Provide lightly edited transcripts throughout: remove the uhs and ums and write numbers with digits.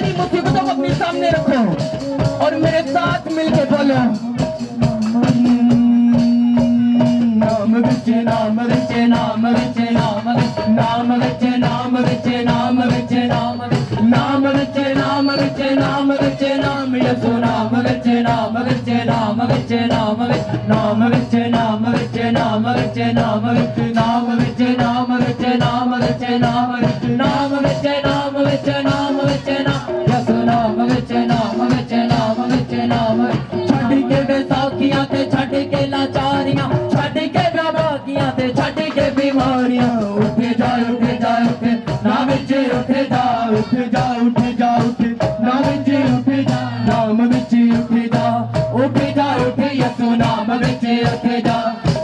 सारी मुसीबतों को अपने सामने रखो और मेरे साथ मिलके बोलो, नाम विच नाम विच नाम विच नाम विच नाम विच नाम विच नाम विच नाम नाम विच नाम विच नाम विच नाम यसु नाम विच नाम विच नाम विच नाम विच नाम विच नाम विच नाम विच नाम विच नाम विच नाम विच नाम विच नाम विच नाम विच नाम विच नाम विच नाम यसु नाम विच नाम विच नाम विच नाम छड़ के बैसाखियां ते छड़ के लाचारियां छड़ के बेबाकियां ते छड़ के बीमारियां उठे जा उठे जा उठे नाम विच उठे जा उठे जा उठे जा उठे नाम विच उठे जा नाम विच उठे जा उठे यसु नाम विच उठे जा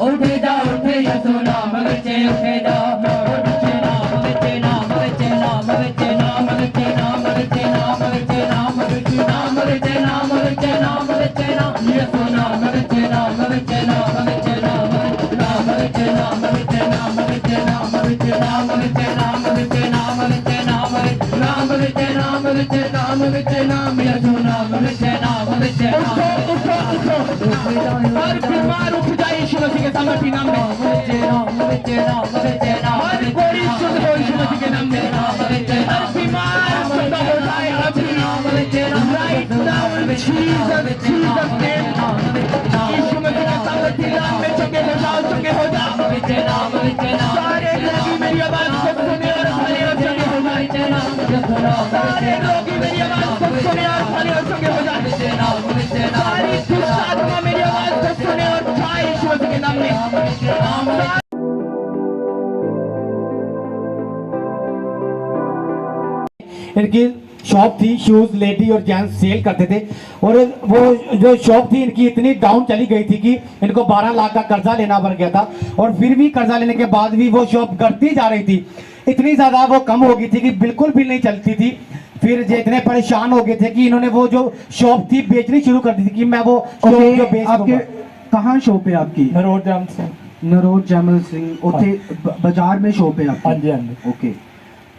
उठे यसु नाम विच उठे जा नाम विच नाम विच नाम विच नाम विच नाम विच नाम विच नाम विच नाम विच नाम विच नाम विच नाम यसु नाम विच नाम विच नाम विच नाम विच नाम विच नाम विच नाम विच नाम विच नाम विच नाम विच नाम विच नाम विच नाम विच नाम विच नाम यसु नाम विच नाम विच हर बीमार उठ जाए यीशु मसीह के सामर्थी नाम में, हर कोई शुद्ध हो यीशु मसीह के नाम में, हर बीमार शुद्ध हो जाए right now in Jesus name, यीशु मसीह के सामर्थी नाम में चंगे हो जाओ सारे रोगी मेरी आवाज को सुने और खाली और चंगे हो जाए, सारे रोगी मेरी आवाज को सुने और खाली और चंगे हो जाए, सारी दुष्ट आत्मा मेरी आवाज को सुने और जाए यीशु मसीह के नाम में। इनकी शॉप थी, शूज लेडी और जेंट्स सेल करते थे, और वो जो शॉप थी इनकी इतनी डाउन चली गई थी कि इनको 12 लाख का कर्जा लेना पड़ गया था, और फिर भी कर्जा लेने के बाद भी वो शॉप घटती जा रही थी, इतनी ज़्यादा वो कम हो गई थी कि बिल्कुल भी नहीं चलती थी। फिर जो इतने परेशान हो गए थे कि इन्होंने वो जो शॉप थी बेचनी शुरू कर दी थी कि मैं वो शॉप जो बेच आपके कहाँ शॉप है आपकी? नरोज जमल सिंह उठे बाजार में शॉप है आपकी? हाँ जी हाँ जी। ओके,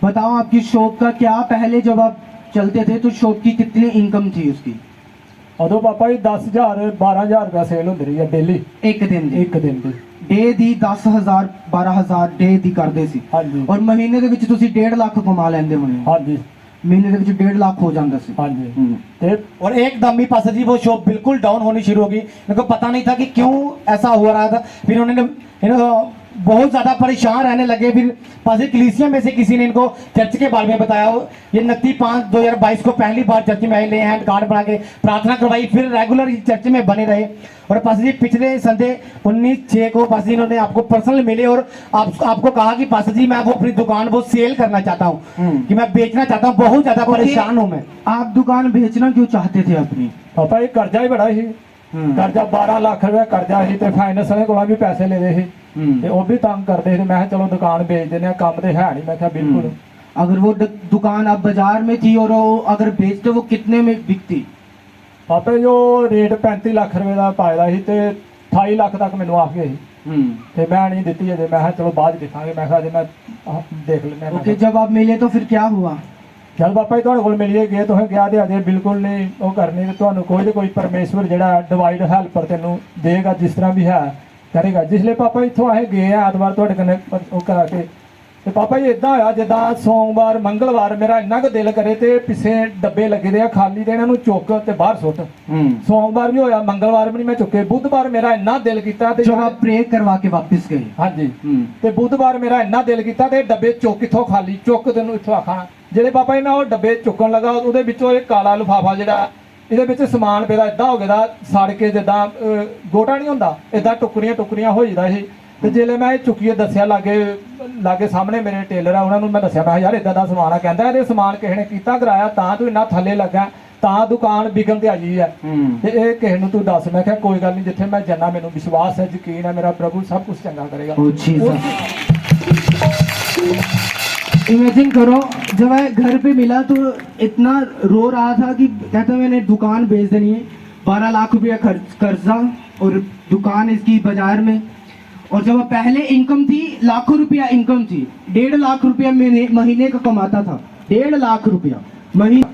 बताओ आपकी शॉप का क्या, पहले जब आप चलते थे तो शॉप की कितनी इनकम थी उसकी? उदो पापा जी 10,000 12,000 रुपया सेल होती रही है डेली, एक दिन ਦੀ? एक दिन की ਡੇ ਦੀ 10,000 12,000 ਡੇ ਦੀ ਕਰਦੇ ਸੀ, हाँ जी ਔਰ ਮਹੀਨੇ ਦੇ ਵਿੱਚ ਤੁਸੀਂ 1.5 ਲੱਖ ਕਮਾ ਲੈਂਦੇ ਹੋਣੇ? हाँ जी ਮਹੀਨੇ ਦੇ ਵਿੱਚ 1.5 ਲੱਖ ਹੋ ਜਾਂਦਾ ਸੀ। हाँ जी। ते और एकदम ही पासा जी वो शॉप बिल्कुल डाउन होनी शुरू होगी, इनको पता नहीं था कि क्यों ऐसा हो रहा था। फिर उन्होंने बहुत ज़्यादा परेशान रहने लगे। फिर पास कलीसिया में से किसी ने इनको चर्च के बारे में बताया, ये 29/5/2022 को पहली बार चर्च में आए, ले हैंड कार्ड बना के प्रार्थना करवाई, फिर रेगुलर चर्च में बने रहे। और पास जी पिछले संडे 19/6 को पास जी इन्होंने आपको पर्सनल मिले और आपको कहा कि पास जी मैं वो अपनी दुकान वो सेल करना चाहता हूँ, कि मैं बेचना चाहता हूँ, बहुत ज़्यादा परेशान हूँ मैं। आप दुकान बेचना क्यों चाहते थे अपनी? पापा जी कर्जा ही बड़ा ही, कर्जा 12 लाख रुपया कर्जा ही, ते फाइनेंस वाले को भी पैसे ले रहे थे, ਤੇ ਉਹ ਵੀ ਤੰਗ ਕਰਦੇ ਸੀ। ਮੈਂ ਕਿਹਾ ਚਲੋ ਦੁਕਾਨ ਵੇਚ ਦਿੰਦੇ ਆ, ਕੰਮ ਤੇ ਹੈ ਨਹੀਂ। ਮੈਂ ਕਿਹਾ बिल्कुल। अगर वो दुकान आप बाजार में थी और वो अगर बेचते वो कितने में बिकती? ਪਾਪਾ ਜੋ ਰੇਟ 35 ਲੱਖ ਰੁਪਏ ਦਾ ਪਾਇਦਾ ਸੀ ਤੇ 28 ਲੱਖ ਤੱਕ ਮੈਨੂੰ ਆਖ ਗਏ ਸੀ, ਤੇ ਮੈਂ ਨਹੀਂ ਦਿੱਤੀ ਅਜੇ। ਮੈਂ ਕਿਹਾ ਚਲੋ ਬਾਅਦ ਚ ਦੇਖਾਂਗੇ। ਮੈਂ ਕਿਹਾ ਅਜੇ ਮੈਂ ਦੇਖ ਲੈਂਦਾ। ओके, जब आप मिले तो फिर क्या हुआ? ਚਲ ਪਾਪਾ ਜੀ ਤੁਹਾਡੇ ਕੋਲ ਮਿਲੀਏ ਗਏ, ਤੁਸੀਂ ਕਿਹਾ ਤੇ ਅਜੇ ਬਿਲਕੁਲ ਨਹੀਂ ਉਹ ਕਰਨੀ, ਤੇ ਤੁਹਾਨੂੰ ਕੋਈ ਨਾ ਕੋਈ ਪਰਮੇਸ਼ਵਰ ਜਿਹੜਾ ਡਿਵਾਈਡ ਹੈਲਪਰ ਤੈਨੂੰ ਦੇਗਾ, ਜਿਸ ਤਰ੍ਹਾਂ ਵੀ ਹੈ ਕਰੇਗਾ। ਜਿਸਲੇ ਪਾਪਾ ਇੱਥੋਂ ਆਏ ਗਏ ਆ ਐਤਵਾਰ ਤੁਹਾਡੇ ਕਨੇ ਉਹ ਕਰਾ ਕੇ, ਤੇ ਪਾਪਾ ਜੀ ਇਦਾਂ ਹੋਇਆ ਜਿੱਦਾਂ ਸੋਮਵਾਰ ਮੰਗਲਵਾਰ ਮੇਰਾ ਇੰਨਾ ਕੁ ਦਿਲ ਕਰੇ ਤੇ ਪਿੱਛੇ ਡੱਬੇ ਲੱਗੇ ਦੇ ਆ ਖਾਲੀ, ਤੇ ਇਹਨਾਂ ਨੂੰ ਚੁੱਕ ਤੇ ਬਾਹਰ ਸੁੱਟ। ਸੋਮਵਾਰ ਵੀ ਹੋਇਆ, ਮੰਗਲਵਾਰ ਵੀ ਨਹੀਂ ਮੈਂ ਚੁੱਕੇ। ਬੁੱਧਵਾਰ ਮੇਰਾ ਇੰਨਾ ਦਿਲ ਕੀਤਾ ਤੇ जब आप प्रे करवा के वापस गए? ਹਾਂਜੀ, ਤੇ ਬੁੱਧਵਾਰ ਮੇਰਾ ਇੰਨਾ ਦਿਲ ਕੀਤਾ ਤੇ ਡੱਬੇ ਚੁੱਕ ਇੱਥੋਂ ਖਾਲੀ ਚੁੱਕ ਤੈਨੂੰ ਇੱਥੋਂ ਆਖਾਂ। ਜਿਹੜੇ ਪਾਪਾ ਜੀ ਮੈਂ ਉਹ ਡੱਬੇ ਚੁੱਕਣ ਲੱਗਾ, ਉਹਦੇ ਵਿੱਚੋਂ ਇਹ ਕਾਲਾ ਲਿਫਾਫਾ ਜਿਹੜਾ ਇਹਦੇ ਵਿੱਚ ਸਮਾਨ ਪਿਆ ਇਦਾਂ ਹੋ ਗਿਆ ਦਾ ਸੜ ਕੇ, ਜਿੱਦਾਂ ਗੋਟਾ ਨਹੀਂ ਹੁੰਦਾ ਇਦਾਂ ਟੁਕੜੀਆਂ ਟੁਕੜੀਆਂ ਹੋ ਜਾਂਦਾ ਇਹ। ਤੇ ਜਿਹੜੇ ਮੈਂ ਇਹ ਚੁੱਕੀਏ ਦੱਸਿਆ ਲਾਗੇ ਸਾਹਮਣੇ ਮੇਰੇ ਟੇਲਰ ਆ, ਉਹਨਾਂ ਨੂੰ ਮੈਂ ਦੱਸਿਆ, ਮੈਂ ਯਾਰ ਇਦਾਂ ਦਾ ਸਮਾਨ ਆ। ਕਹਿੰਦਾ ਇਹਦੇ ਸਮਾਨ ਕਿਸੇ ਨੇ ਕੀਤਾ ਕਰਾਇਆ ਤਾਂ ਤੂੰ ਇੰਨਾ ਥੱਲੇ ਲੱਗਾ, ਤਾਂ ਦੁਕਾਨ ਵਿਕਣ ਤੇ ਆ ਗਈ ਹੈ, ਤੇ ਇਹ ਕਿਸੇ ਨੂੰ ਤੂੰ ਦੱਸ। ਮੈਂ ਕਿਹਾ ਕੋਈ ਗੱਲ ਨਹੀਂ, ਜਿੱਥੇ ਮੈਂ ਜਾਣਾ ਮੈਨੂੰ ਵਿਸ਼ਵਾਸ ਹੈ, ਯਕੀਨ ਹੈ, ਮੇਰਾ ਪ੍ਰਭੂ ਸਭ ਕੁਝ ਚੰਗਾ ਕਰੇਗਾ। इमेजिन करो, जब मैं घर पे मिला तो इतना रो रहा था कि कहता मैंने दुकान बेच देनी है, 12 लाख रुपया कर्जा और दुकान इसकी बाजार में। और जब पहले इनकम थी लाखों रुपया इनकम थी, 1.5 लाख रुपया महीने का कमाता था, 1.5 लाख रुपया महीने।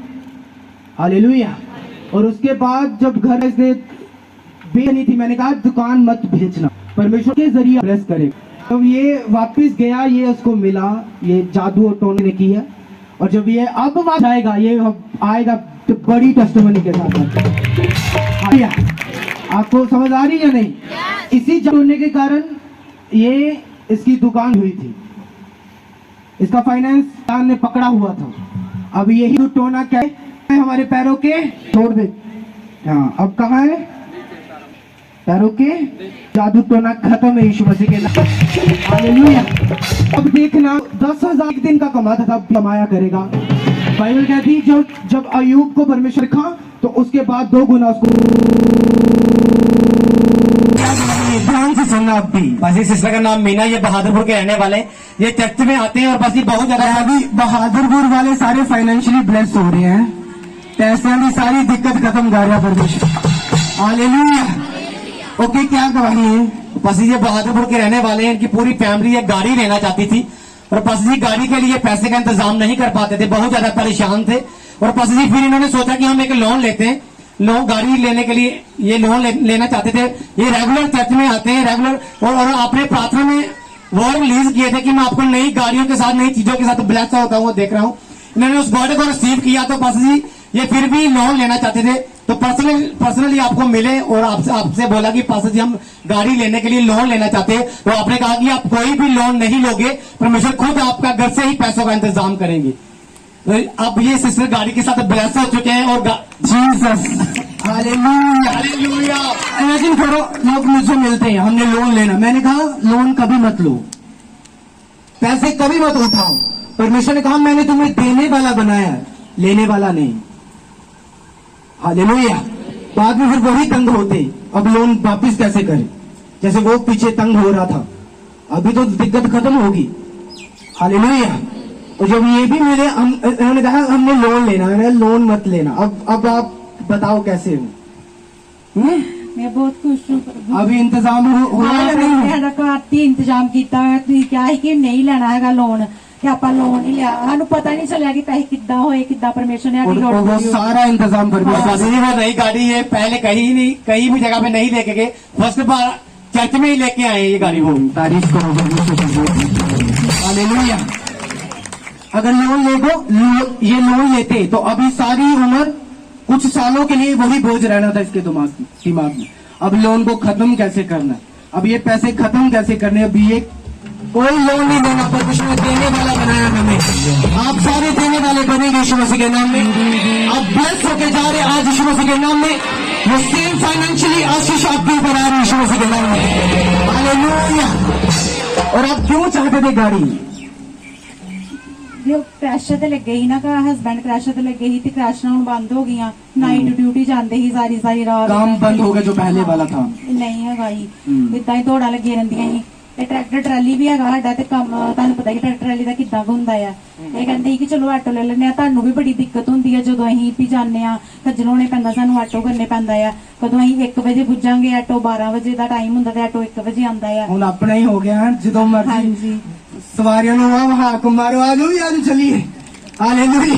हालेलुया। और उसके बाद जब घर से बेचनी थी, मैंने कहा दुकान मत बेचना, परमेश्वर के जरिए ब्लेस करे। तो ये वापस गया, ये उसको मिला, ये जादू और टोने ने की है। और जब ये अब वापस आएगा, ये आएगा तो बड़ी टेस्टिमनी के साथ। हालेलुया। आपको समझ आ रही है नहीं? इसी जादू के कारण ये इसकी दुकान हुई थी, इसका फाइनेंस ने पकड़ा हुआ था। अब यही टोना क्या है हमारे पैरों के, छोड़ दे। हाँ, अब कहाँ है? पैरों के जादू टोना खत्म है यीशु मसीह के नाम। हालेलुया। अब देखना 10,000 एक दिन का कमाता था, कमाया करेगा। बाइबल कहती जब अय्यूब को परमेश्वर रखा तो उसके बाद 2 गुना उसको। ध्यान से सुनना आप भी। बस इस सिस्टर का नाम मीना, ये बहादुरपुर के रहने वाले, ये चर्च में आते हैं और बस ये बहुत ज्यादा अभी बहादुरपुर वाले सारे फाइनेंशियली ब्लेस्ड हो रहे हैं, पैसे की सारी दिक्कत खत्म कर रहा परमेश्वर। हालेलुया। ओके, क्या गवाही है? बस ये बहादुरपुर के रहने वाले हैं, इनकी पूरी फैमिली एक गाड़ी लेना चाहती थी और बस जी गाड़ी के लिए पैसे का इंतजाम नहीं कर पाते थे, बहुत ज्यादा परेशान थे। और बस जी फिर इन्होंने सोचा कि हम एक लोन लेते हैं, लोन गाड़ी लेने के लिए ये लोन लेना चाहते थे। ये रेगुलर चर्च में आते हैं, रेगुलर, और आपने प्रार्थना में वर्ड रिलीज किए थे कि मैं आपको नई गाड़ियों के साथ, नई चीजों के साथ ब्लेस होता हूँ, देख रहा हूँ। इन्होंने उस वर्ड को रिसीव किया, तो बस जी ये फिर भी लोन लेना चाहते थे, तो पर्सनली आपको मिले और आपसे बोला कि पास जी हम गाड़ी लेने के लिए लोन लेना चाहते हैं। तो आपने कहा कि आप कोई भी लोन नहीं लोगे, परमेश्वर खुद आपका घर से ही पैसों का इंतजाम करेंगे। तो अब ये सिस्टर गाड़ी के साथ ब्लेस हो चुके हैं और जीसस, हालेलुया। हालेलुया। इमेजिन करो, लोग मुझसे मिलते हैं, हमने लोन लेना, मैंने कहा लोन कभी मत लो, पैसे कभी मत उठाओ। परमेश्वर ने कहा मैंने तुम्हें देने वाला बनाया, लेने वाला नहीं। हालेलुया। बाद में फिर वही तंग होते, अब लोन वापिस कैसे करें, जैसे वो पीछे तंग हो रहा था, अभी तो दिक्कत खत्म होगी। हालेलुया। और जब ये भी मिले, उन्होंने कहा हमने लोन लेना, मैंने लोन मत लेना। अब आप बताओ कैसे हो? मैं बहुत खुश हूँ। अभी इंतजाम हो रहा है नहीं? राती इंतजाम किया है, तुम क्या है कि नहीं लेना है लोन, कि आप लोन ही लिया, सानू पता नहीं चलिया कि पैसे किदा होए, किदा परमेश्वर ने और वो सारा इंतजाम बस जी वो नई गाड़ी है, पहले कहीं भी जगह पे नहीं लेके गए, फर्स्ट बार चर्च में ही लेके आए ये गाड़ी। वो तारीफ करो। हालेलुया। अगर लोन ये लोन लेते तो अभी सारी उम्र, कुछ सालों के लिए वही बोझ रहना था इसके दिमाग में। अब लोन को खत्म कैसे करना, अब ये पैसे खत्म कैसे करने, अभी ये कोई लोन नहीं देना, परमेश्वर ने देने वाला बनाया हमें। आप सारे देने वाले बनेंगे यीशु मसीह के नाम में। आप ब्लेस होके जा रहे आज यीशु मसीह के नाम में। वो सेम फाइनेंशियली आशीष आपके ऊपर आ रही है यीशु मसीह के नाम में। हालेलुया। और आप क्यों चाहते थे गाड़ी? जो क्रैश ते लगे ही ना, हस्बैंड क्रैश ते लगे ही, क्रैश हुण बंद हो गई, नाइट ड्यूटी जाते ही सारी रात, काम बंद हो गया जो पहले वाला था। नहीं है भाई, इदा ही दौड़ा लगी रहिंदियां ही। ट्रैक्टर ट्राली भी हैगा साडा, ते काम तुहानू पता कि ट्रैक्टर ट्राली दा किदां हुंदा है। ये कहंदे कि चलो आटो ले लैने, तुहानू भी बड़ी दिक्कत हुंदी है जदों असीं भी जाने आ, खज्जल होने पैंदा, सानू आटो करने पैंदा है। कदों असीं 1 वजे पुज्जांगे, आटो 12 वजे दा टाइम हुंदा ते आटो 1 वजे आंदा है। ਹੁਣ ਆਪਣਾ ਹੀ ਹੋ ਗਿਆ ਹੈ, ਜਦੋਂ ਮਰਜ਼ੀ ਹਾਂਜੀ ਸਵਾਰੀਆਂ ਨੂੰ ਆਹ ਹਾਕ ਮਾਰੋ, ਆਜੋ ਵੀ ਆਜੋ ਚਲੀਏ। ਹਾਲੇਲੂਇਆ।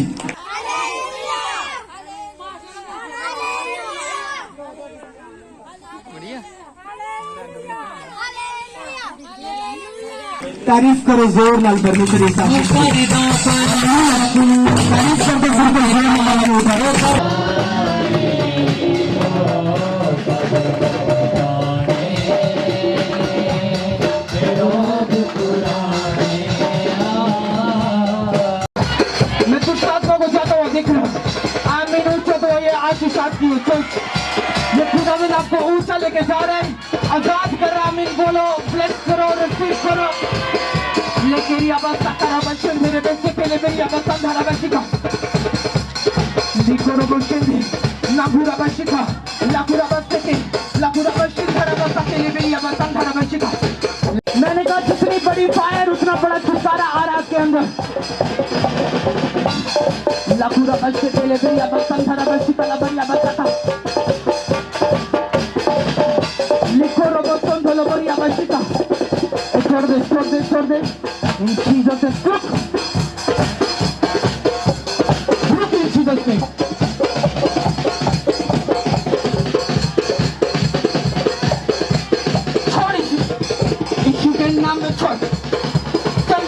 तारीफ करो जोर नाल परमेश्वर की तारीफ करते मैं कुछ आत्मा को चाहता हूँ देखना, आमीन ऊंचा तो ये आशीषात की चर्च, ये खुदावंद आपको ऊंचा लेके जा रहा है, आजाद कर रहा। आमीन बोलो, ब्लेस करो, रिसीव करो। लेकेरी अवस्था करा बच्चन मेरे बच्चे पहले मेरी अवस्था धारा बच्ची का लिखो बच्चन ना पूरा बच्ची का लाखुरा बच्चे के लाखुरा बच्ची धारा अवस्था के लिए मेरी अवस्था धारा बच्ची का। मैंने कहा जितनी बड़ी फायर उतना बड़ा छुटकारा आ रहा के अंदर। लाखुरा बच्चे पहले मेरी अवस्था धारा बच्ची का लबरी अवस्था का लिखो रोबोटन धोलो बरी अवस्था का। छोड़ दे in Jesus' name. Look in Jesus' name. छोड़ चल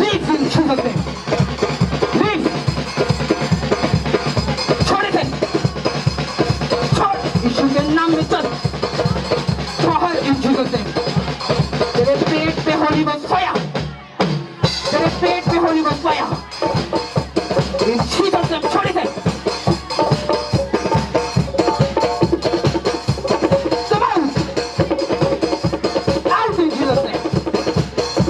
लीव इन जीसस नेम लीव छोड़ इसे छोड़ यीशु के नाम में चल बाहर इन जीसस नेम तेरे पेट पे होली गॉस्ट फायर तेरे पेट पे Holi ghost fire in Jesus name छोड़ इसे come out in Jesus name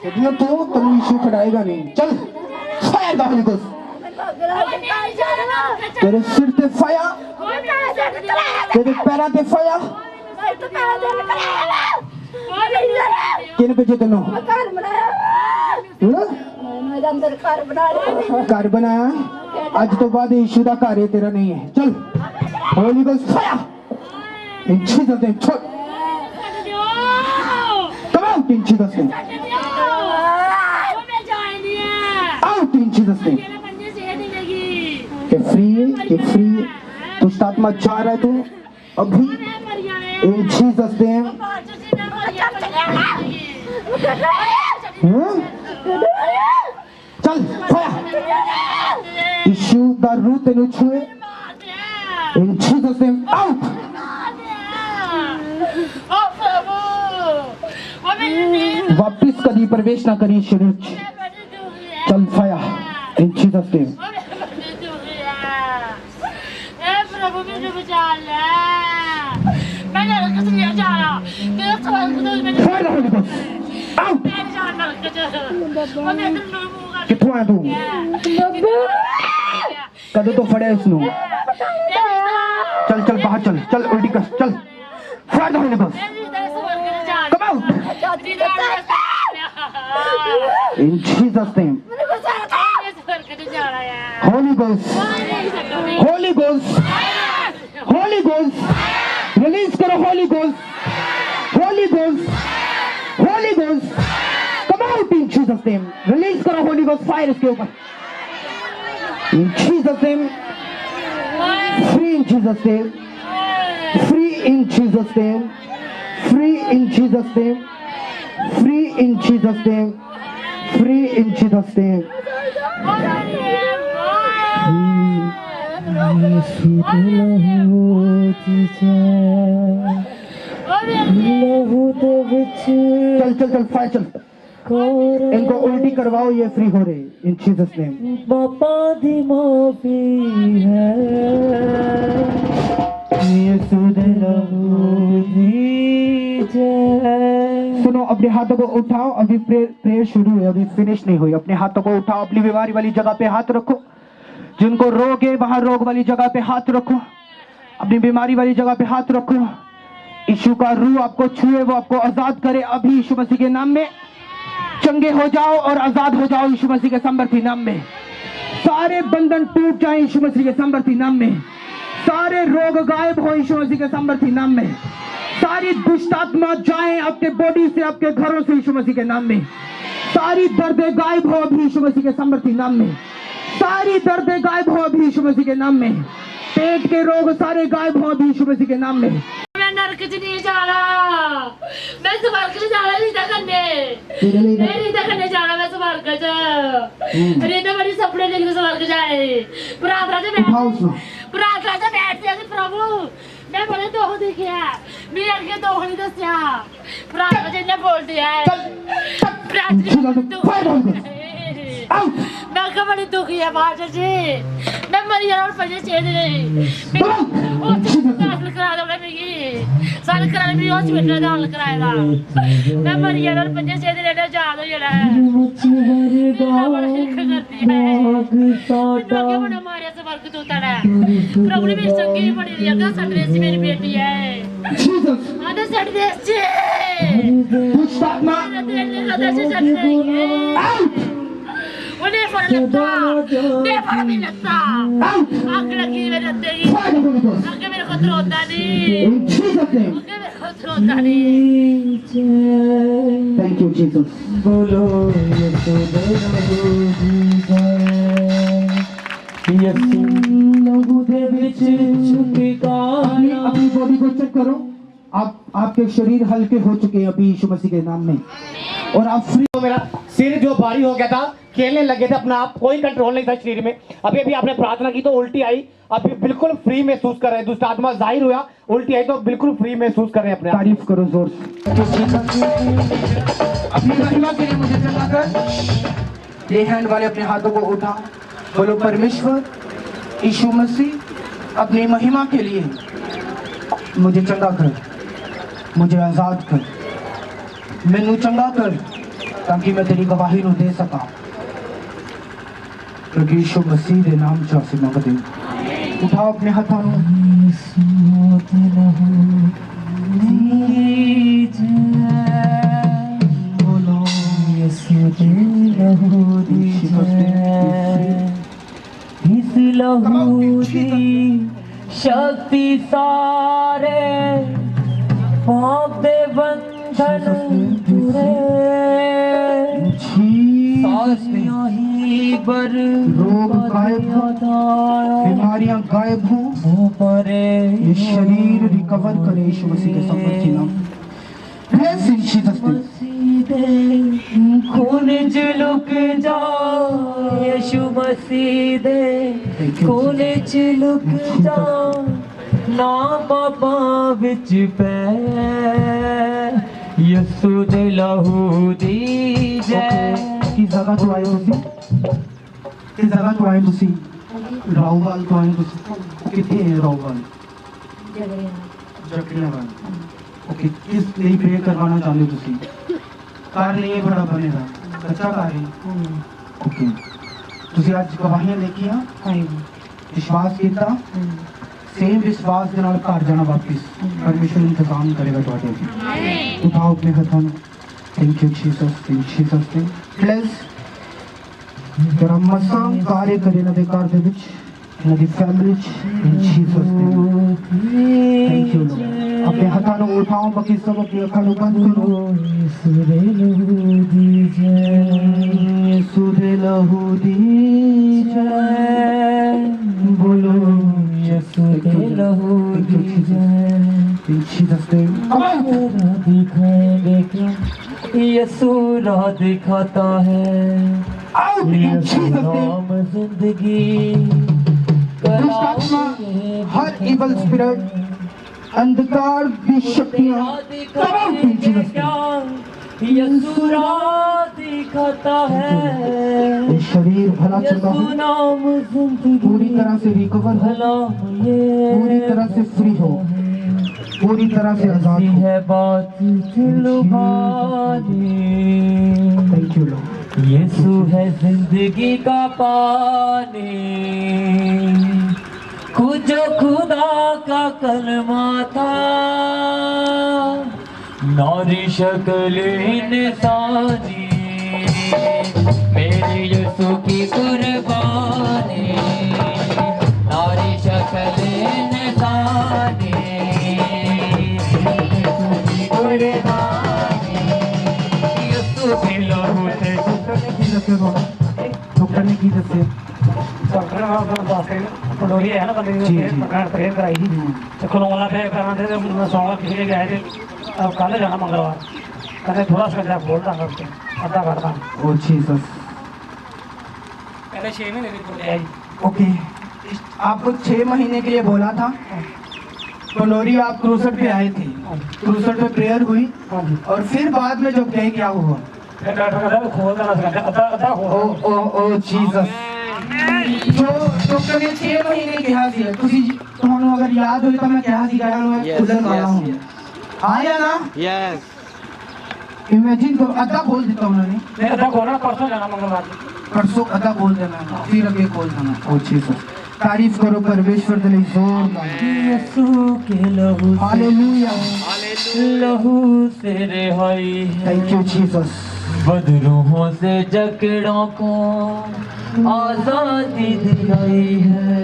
यदि तो तुम यीशु खड़ाएगा नहीं चल फायर द होली गोस्ट तेरे सिर ते फायर तेरे पैरों ते फायर किन पे तेनों घर बनाया आज तो बाद यीशु का घर है तेरा नहीं है चल holy ghost fire in Jesus name छोड़ come out in Jesus name out in Jesus name ये फ्री दुष्ट आत्मा जा रहा है तू अभी इन जीसस नेम चल फायर यीशु दा रूह तेनु छुए इन जीसस नेम आउट वापिस कभी प्रवेश ना करी शरीर च चल फायर इन जीसस नेम प्रभु मुझे बचा ले मैं नरक से नहीं जा रहा मेरा सवाल को तो मैंने फायर होली गोस्ट आउट मैं जा नरक से और मैं तो मुंह किथों आया तू कदों तो फड़े इसनु चल चल बाहर चल चल उल्टी कर चल fire holy ghost come out in Jesus name holy ghost holy ghost holy ghost release करो holy ghost holy ghost holy ghost come out in Jesus name release करो होली गोस्ट फायर इसके ऊपर in Jesus name free in Jesus name free in Jesus name free in Jesus name free in Jesus name free in Jesus name चल चल चल fire चल इनको उल्टी करवाओ ये फ्री हो रहे इन जीसस नेम पापा दी माफी है यीशु दे लहू दी जय। सुनो अपने हाथों को उठाओ अभी प्रेयर शुरू है अभी फिनिश नहीं हुई अपने हाथों को उठाओ अपनी बीमारी वाली जगह पे हाथ रखो जिनको रोग है बाहर रोग वाली जगह पे हाथ रखो अपनी बीमारी वाली जगह पे हाथ रखो यीशु का रूह आपको छुए वो आपको आजाद करे अभी यीशु मसीह के नाम में चंगे हो जाओ और आजाद हो जाओ यीशु मसीह के सामर्थी नाम में सारे बंधन टूट जाए यीशु मसीह के सामर्थी नाम में सारे रोग गायब हो यीशु मसीह के सामर्थी नाम में सारी दुष्ट आत्मा जाए आपके बॉडी से आपके घरों से यीशु मसीह के नाम में सारी दर्दें गायब हो अभी यीशु मसीह के सामर्थी नाम में सारी दर्दें गायब हो अभी यीशु मसीह के नाम में पेट के रोग सारे गायब हो अभी यीशु मसीह के नाम में मैं नरक से नहीं जा रहा मैं स्वर्ग से जा रहा रीता करने मैं रीता करने जा रहा मैं स्वर्ग से रीता बड़ी सपने लेके स्वर्ग जाए प्रार्थना से बैठते हैं प्रभु मैं बड़े दुख देखिया मेरे के दुख नहीं दसिया प्रार्थना से ने बोल दिया मैं का बड़ी दुखी है बाहर जी मैं मरी जा और पजे छे दिन दाखिल करा दो मेरी साल कराने मेरी हॉस्पिटल दाखिल कराएगा मैं मरी जा और पजे छे दिन ले जा दो जरा क्या बना मारे से वर्ग तो तड़ा प्रभु ने मेरी संगी पड़ी रही है सटरे से मेरी बेटी है आधे सट दे दुष्ट आत्मा उन्हें फरलता दे फर भी लगता आग लगी मेरे तेरी आगे मेरे को त्रोता नहीं In Jesus' name. आगे मेरे को ਉੱਥੇ ਹੁੰਦਾ ਨਹੀਂ थैंक यू जीसस बोलो यीशु दे लहू दी जय यीशु लहू दे विच ठिकाना अपनी बॉडी को चेक करो आपके शरीर हल्के हो चुके हैं अभी यीशु मसीह के नाम में और आप फ्री तो मेरा सिर जो भारी हो गया था, खेलने लगे थे, अपना आप कोई कंट्रोल नहीं था शरीर में। अभी अभी आपने प्रार्थना की तो उल्टी आई, अभी बिल्कुल फ्री महसूस कर रहे हैं। दुष्ट आत्मा जाहिर हुआ, उल्टी आई तो बिल्कुल फ्री महसूस कर रहे हैं अपने आप। तारीफ करो जोर से। अपनी महिमा के लिए मुझे चला कर ये हैंड वाले अपने हाथों को उठा, बोलो परमेश्वर यीशु मसीह अपनी महिमा के लिए मुझे चंगा कर, मुझे आजाद कर, मैनू चंगा कर ताकि मैं तेरी गवाही नू दे सका। क्योंकि यीशु मसीह के नाम च असीं मंगदे। उठाओ अपने हाथों नू। बोलो यीशु दे लहू दी जय इस लहू दी शक्ति सारे पाप दे बंधन तुरे सारियां ही बर रोग गायब हो, बीमारियां गायब हो, परे ये शरीर रिकवर करे यीशु मसीह के समर्थी नाम। Bless in Jesus' name. खून झलक जा यीशु मसीह दे खून झलक जा ना पापा विच पै यीशु दे लहू दी जय किस जगह तो आए तुसी? किस जगह तो आए तुसी? राउवाल तो आए तुसी? किथे है राउवाल? जकरियावाल। ओके, किस लिए प्रे करवाना चाहते हो तुसी? कार नहीं बड़ा बनेगा, कच्चा कार है। ओके, तुसी आज गवाहियां लेके आ, विश्वास किया, सेम विश्वास के नाल घर जाना वापिस परमेश्वर इंतजाम करेगा ਤੁਹਾਡੇ ਲਈ। उठाओ अपने हाथों में। Thank you Jesus, in Jesus name. Please जरा मसा कार्य करे ਇਹਨਾਂ ਦੇ ਘਰ ਦੇ ਵਿੱਚ, ਇਹਨਾਂ ਦੀ ਫੈਮਿਲੀ ਚ, इन Jesus name. Thank you Lord. अपने हाथों में उठाओ, बाकी सब अपनी आंखों को बंद करो। यीशु दे लहू दी जय यीशु दे लहू दी जय, बोलो यीशु दे लहू दी जय इन जीसस नेम। राह दिखाएंगे क्या यीशु राह दिखाता है out in Yeshu Jesus name. नाम जिंदगी दुष्ट आत्मा, हर इवल स्पिरिट, अंधकार की शक्तियां सब आउट इन जीसस नेम। यीशु राह दिखाता है ये शरीर भला चला यीशु हो, नाम जिंदगी पूरी तरह से रिकवर हो, भला ये पूरी तरह से फ्री हो, पूरी तरह से आजाद हो। है बात लुभानी थैंक यू लॉर्ड। यीशु है जिंदगी का पानी खुद खुदा का कलमा था नारी शक्ल इंसानी मेरे यीशु की कुर्बानी नारी शक्ल इंसानी कुर्बानी यीशु के लहू से डॉक्टर ने की दसे डॉक्टर पडोरी है ना बंदे जी, की जी। प्रेयर कराई थी तो खलोला पे करा थे तो सोमवार खिले गए थे अब कल जाना मंगलवार कहते थोड़ा सा जा बोल दांगा उसको अद्धा कर दांगा ओ जीसस। पहले 6 महीने की बोले आई ओके, आपको 6 महीने के लिए बोला था। पनोरी आप क्रूसट पे आए थे, क्रूसट पे प्रेयर हुई और फिर बाद में जब गए क्या हुआ? फिर डॉक्टर कहता है खोल देना सकता अद्धा अद्धा ओ हो ओ ओ जीसस। जो डॉक्टर ने 6 महीने कहा ਸੀ ਤੁਸੀਂ ਤੁਹਾਨੂੰ ਅਗਰ ਯਾਦ ਹੋਵੇ ਤਾਂ ਮੈਂ ਕਿਹਾ ਸੀ ਕਿ ਮੈਂ ਖੁੱਲਣ ਵਾਲਾ ਹੂੰ आया ना? यस। इमेजिन करो, अद्धा खोल देता उन्होंने, नहीं अद्धा खोलना परसों जाना मंगलवार को परसों अद्धा खोल देना, फिर अगे खोल देना। ओ जीसस, तारीफ करो परमेश्वर के लिए जोरदार। यीशु के लहू से हालेलुया, लहू से रिहाई है थैंक यू जीसस। बदरूहों से जकड़ों को आजादी दिलाई है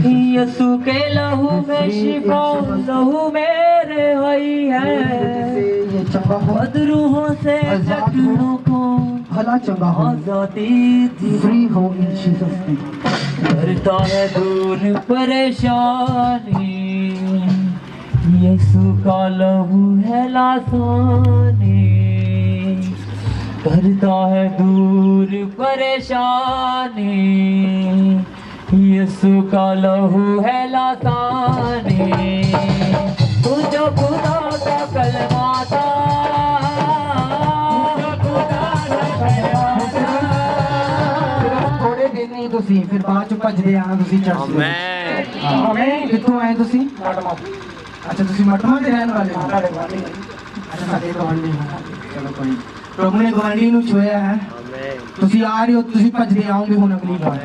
यीशु के लहू में शिफा लहू में हुई है ये चंगा हो बदरूहों से जटड़ों को भला चंगा हो आजादी दी फ्री हो इन जीसस नेम करता है दूर परेशानी यीशु का लहू है लासानी करता है दूर परेशानी यीशु का लहू है लासानी तू जो खुदा का कलमा था थोड़े दिन नहीं तुसी फिर बाद च भजदे आना तुसी चर्च आमीन कित्थों आए तुसी अच्छा तुसी मटमा दे रहने वाले हो अच्छा साडे गवांढी हो चलो कोई प्रभु ने गवांढी ਨੂੰ ਛੋਇਆ ਹੈ ਤੁਸੀਂ ਆ ਰਹੇ ਹੋ ਤੁਸੀਂ ਭਜਦੇ ਆਓਗੇ ਹੁਣ ਅਗਲੀ ਵਾਰ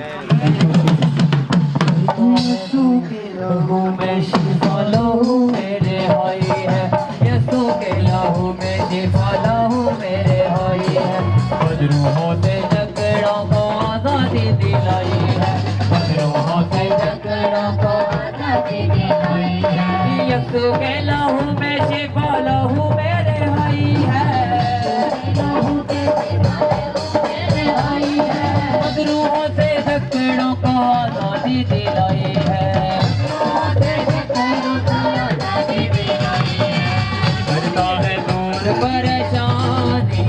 यीशु के लहू में शिफा लहू मेरे होई है यीशु के लहू में शिफा लहू मेरे होई है बदरूहों से जकड़ों को आजादी दिलाई है बदरूहों से जकड़ों को आजादी दिलाई है यीशु के लहू में शिफा लहू मेरे होई है लहू के शिफा लहू मेरे होई है बदरूहों से जकड़ों को आजादी दिलाई है करता है दूर परेशानी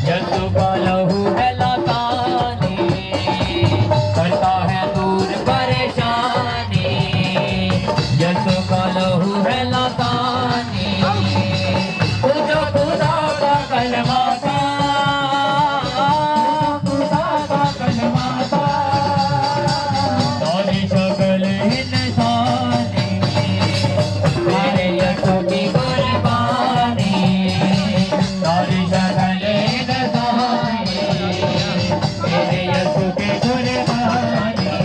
यीशु का लहू है लासानी करता है दूर परेशानी यीशु का लहू है लासानी जो खुदा का कलमा था खुदा का कलमा था सारी शक्ल इंसानी मेरे यीशु की कुर्बानी सारी शक्ल इंसानी मेरे यीशु की कुर्बानी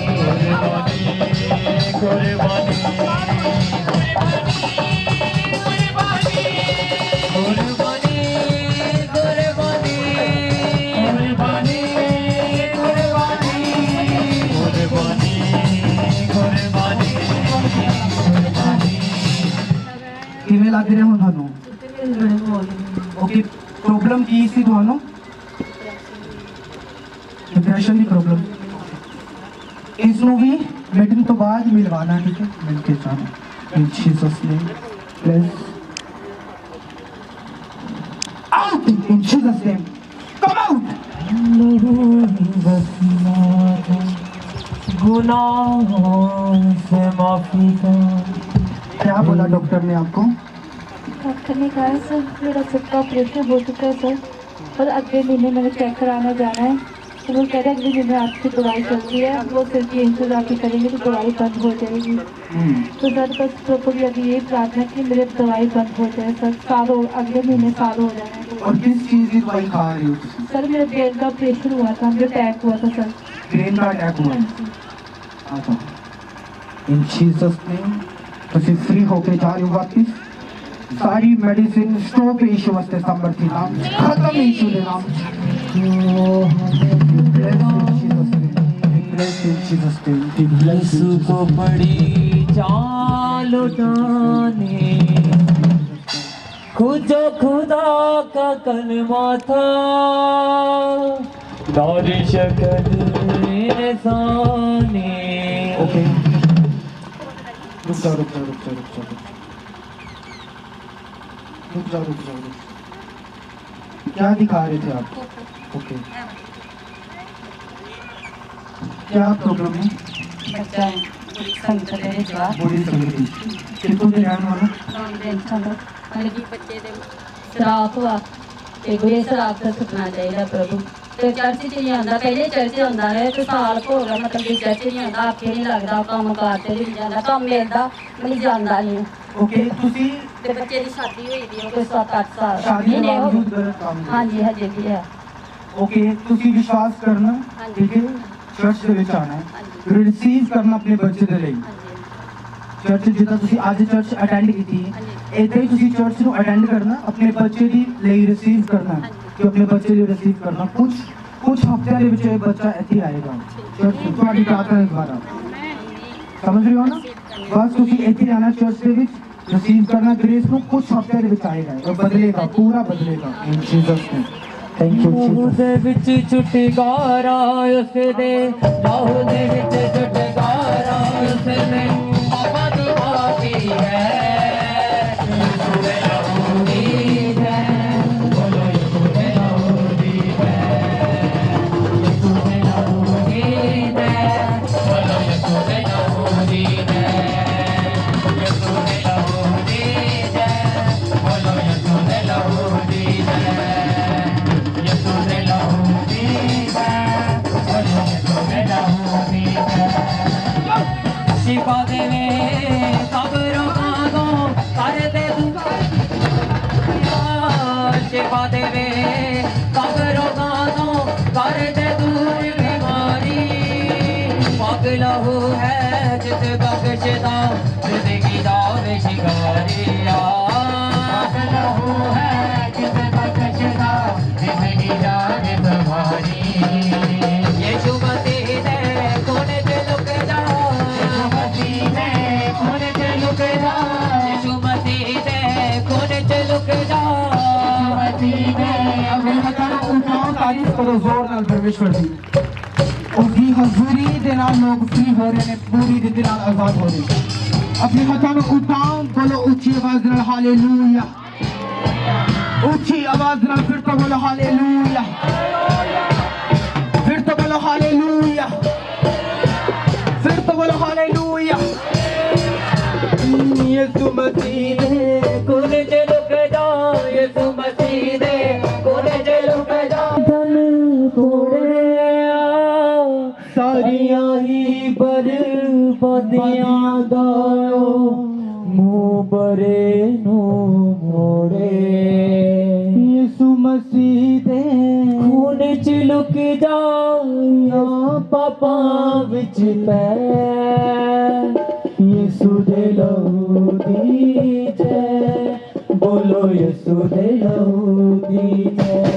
कुर्बानी कुर्बानी कुर्बानी कुर्बानी कुर्बानी कुर्बानी कुर्बानी कुर्बानी ਕਿਵੇਂ ਲੱਗ ਰਿਹਾ ਹੁਣ ਤੁਹਾਨੂੰ ਓਕੇ ਪ੍ਰੋਬਲਮ ਕੀ ਸੀ ਤੁਹਾਨੂੰ ਡਿਪਰੈਸ਼ਨ ਦੀ ਪ੍ਰੋਬਲਮ ਇਸ ਨੂੰ ਵੀ ਮੀਟਿੰਗ ਤੋਂ ਬਾਅਦ ਮਿਲਵਾਣਾ ਠੀਕ ਹੈ ਮਿਲ ਕੇ ਜਾਣਾ in Jesus name please out in Jesus name come out गुनाहों से माफी का क्या बोला डॉक्टर ने आपको डॉक्टर ने कहा है सर मेरा सिर का ऑपरेशन हो चुका है सर और अगले महीने मैंने चेक कराना जाना है तो वो कह रहे अगले महीने आपकी दवाई चल रही है वो सिर की इंतजाम करेंगे तो दवाई बंद हो जाएगी तो सर बस प्रभु की अभी यही प्रार्थना कि मेरे दवाई बंद हो जाए सर अगले महीने साल हो जाना है और किस चीज की दवाई खा रही हो सर मेरे ब्रेन का ऑपरेशन हुआ था मुझे अटैक हुआ था सर ब्रेन का अटैक हुआ अच्छा इन जीसस नेम ਤੁਸੀਂ फ्री होके जा रहे हो वापिस सारी मेडिसिन स्टॉप यीशु वास्ते सामर्थ्य नाम खत्म यीशु के नाम यीशु को बड़ी चाल उठाने खुदा खुदा का कलमा था दारी शक्ल इंसानी ओके रुक जाओ क्या दिखा रहे थे आप ओके क्या प्रॉब्लम है बच्चा है संकट है जवाब बड़ी संगति कितों के रहने वाला मतलब कि बच्चे दे शराब हुआ ते गुरे शराब का सुखना चाहिए प्रभु ते चर्च च नहीं आंदा पहले चर्च आंदा है तो साल हो गया मतलब कि चर्च नहीं आंदा आखे नहीं लगदा काम करते नहीं जांदा काम मिलदा मतलब जांदा नहीं ओके ਤੁਸੀਂ ते बच्चे की शादी हुई दी कोई 7-8 साल शादी के नहीं हो बावजूद गलत काम हाँ जी हजे भी है ओके ਤੁਸੀਂ ਵਿਸ਼ਵਾਸ ਕਰਨਾ ਠੀਕ ਹੈ ਚਰਚ ਦੇ ਵਿੱਚ ਆਣਾ ਹੈ ਰਿਸੀਵ ਕਰਨਾ ਆਪਣੇ ਬੱਚੇ ਦੇ ਲਈ ਚਰਚ ਜਿੱਦਾਂ ਤੁਸੀਂ ਅੱਜ ਚਰਚ ਅਟੈਂਡ ਕੀਤੀ ਹੈ ਇੱਥੇ ਹੀ ਤੁਸੀਂ ਚਰਚ ਨੂੰ ਅਟੈਂਡ ਕਰਨਾ ਆਪਣੇ ਬੱਚੇ ਦੀ ਲਈ ਰਿਸੀਵ ਕਰਨਾ ਕਿ ਆਪਣੇ ਬੱਚੇ ਲਈ ਰਿਸੀਵ ਕਰਨਾ ਕੁਝ ਹਫ਼ਤਿਆਂ ਦੇ ਵਿੱਚ ਇਹ ਬੱਚਾ ਇੱਥੇ ਆਏਗਾ ਚਰਚ ਤੁਹਾਡੀ ਪ੍ਰਾਰਥਨਾ ਦੁਆਰਾ ਸਮਝ ਰਹੇ ਹੋ ਨਾ ਬਸ ਤੁਸੀਂ ਇੱਥੇ ਆਣਾ ਚਰਚ ਦੇ ਵਿੱਚ रिसीव करना ग्रेस को कुछ हफ्ते में आएगा और बदलेगा, पूरा बदलेगा इन Jesus name. Thank you Jesus. ਦੇ ਵਿੱਚ ਛੁਟਕਾਰਾ ਉਸ ਦੇ ਲਹੂ ਦੇ ਵਿੱਚ ਛੁਟਕਾਰਾ ਉਸ ਦੇ ਬਾਬਾ ਦੀ ਮਾਫੀ ਹੈ ਯਿਸੂ ਦੇ ਲਹੂ ਦੀ ਹੈ ਬੋਲੋ ਯਿਸੂ ਦੇ ਲਹੂ ਦੀ ਹੈ ਯਿਸੂ ਦੇ ਲਹੂ ਦੀ ਹੈ ਬੋਲੋ ਯਿਸੂ ਦੇ ਲਹੂ ਦੀ ਹੈ ਯਿਸੂ ਦੇ ਲਹੂ ਦੀ ਹੈ ਬੋਲੋ ਯਿਸੂ ਦੇ ਲਹੂ ਦੀ ਹੈ शिफा देवे कब्रों को कर दे दूंगा शिफा देवे कब्रों को कर दे दूर बीमारी पाक लहू है जिस बख्शदा जिंदगी दा शिकारिया पाक लहू है जिस बख्शदा जिंदगी दा तुम्हारी यीशु मसीह ने कोने से लुक जा यीशु मसीह ने कोने से लुक जा तारीफ करो जोर नाल परमेश्वर दी। उसकी हजूरी दे नाल लोग फ्री हो रहे ने, पूरी दे नाल आजाद हो रहे। अपने हाथों में उठाओ, बोलो ऊंची आवाज नाल हालेलुया, ऊंची आवाज नाल फिर तो बोलो हालेलुया, फिर तो बोलो हालेलुया, फिर तो बोलो हालेलुया। यीशु मसीह ने कोने से लुक जा यीशु मसीह ने कोने से लुक जा धन थोड़े सारियां ही बर्बादियां गाओ मुंह बरे नो मोड़े यीशु मसीह दे खून च लुक जा पापा विच पै यीशु दे लहू दी जय बोलो यीशु दे लहू दी जय